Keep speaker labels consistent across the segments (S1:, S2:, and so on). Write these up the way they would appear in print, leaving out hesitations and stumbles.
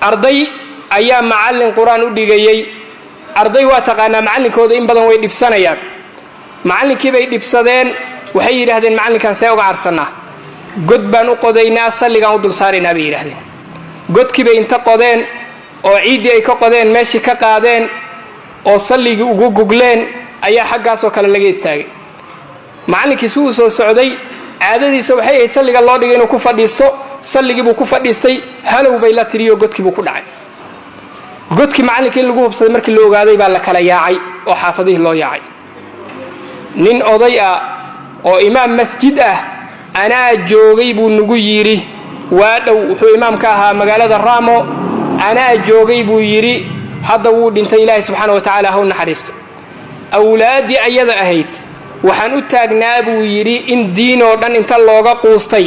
S1: arday ayaa macallin quraan u dhigayay arday waa taqaanaa macallinkooda in badan way dhibsanayaan macallinkii bay dhibsadeen waxay yiraahdeen macallinkan see uga arsanaa god baan u qodaynaa salligan u dul saaraynaa bay yiraahdeen godkii bay inta qodeen oo ciidii ay ka qodeen meeshii ka qaadeen oo salligii ugu gugleen ayaa xaggaas oo kale laga istaagay macallinkii suu soo socday caadadiisa waxay ay salliga loo dhigay inuu ku fadhiisto salligii buu ku fadhiistay halow bay la tiriyo godkii buu ku dhacay godkii macallinkii lagu hubsaday markii la ogaaday baa la kala yaacay oo xaafadihii loo yaacay nin oday ah oo imaam masjid ah anaa joogay buu nagu yiri waa dhow wuxuu imaam ka ahaa magaalada Raamo anaa joogay buu yiri hadda wuu dhintay Ilaahay subhanahu wa ta'ala ha u naxariisto awlaadi ayada ahayd waxaan u taagnaa buu yiri in diin oo dhan inta looga quustay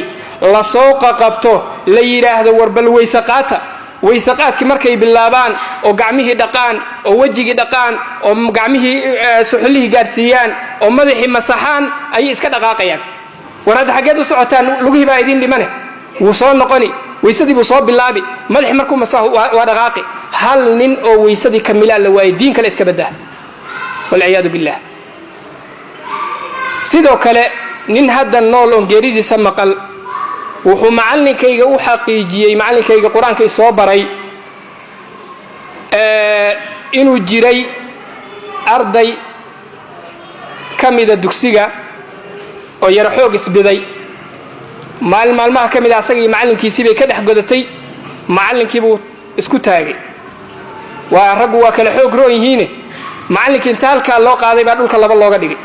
S1: la soo qabto la yiraahdo warbal weysaqaadki markay bilaabaan oo gacmihii dhaqaan oo wajigii dhaqaan oo gacmihii suxulihii gaarsiiyaan oo madaxii masaxaan ay iska dhaqaaqayaan warad xageed u socotaan lugihii baa idin dhimane wuu soo noqoni weysadii buu soo bilaabi madaxii markuu masaxo waa dhaqaaqi hal nin oo weysadii kamilaa la waayay diin kale iska badaa wal iyad billah sidoo kale nin hadda nool oo geeridiisa maqal wuxuu macallinkayga u xaqiijiyay macallinkayga quraanka soo baray inuu jiray arday kamida dugsiga oo yar xoog isbiday maalmaha kamida asagii macallinkiisii bay ka dhex godatay macallinkii buu isku taagay waa rag waa kala xoog roon yihiin macallinkii taalka loo qaaday baa dhulka laba looga dhigay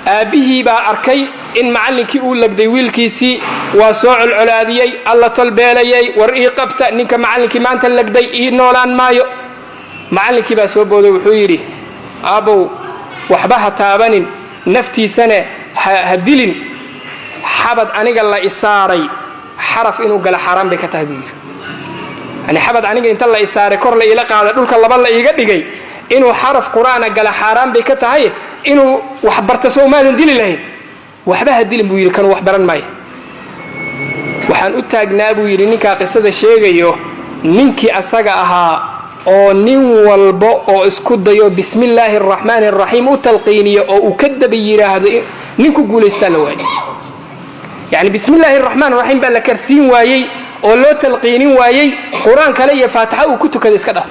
S1: aabihii baa arkay in macallinkii uu lagday wiilkiisii waa soo colcolaadiyay alla talbeelayay war ii qabta ninka macallinkii maanta lagday ii noolaan maayo macallinkii baa soo booday wuxuu yiri aabow waxba ha taabanin naftiisana ha dilin xabad aniga la isaaray xaraf inuu gala xaraan bay ka tahay buu yiri ani xabad aniga inta la isaaray kor la ila qaada dhulka laba la iiga dhigay inuu xaraf quraana gala xaraan bay ka tahay inuu wax barta Soomaalian dili lahayn waxba hadilin buu yiri kan wax baran maayo waxaan u taagnaa buu yiri ninka qisada sheegayo ninkii asaga ahaa oo nin walba oo isku dayo bismillaahir rahmaanir rahiim u talqiiniyo oo uu ka daba yiraahdo ninku guuleystaa la waayay yani bismillaahir rahmaanir rahiim baa la karsiin waayay oo loo talqiinin waayay quraan kale iyo faatiha uu ku tukada iska dhaaf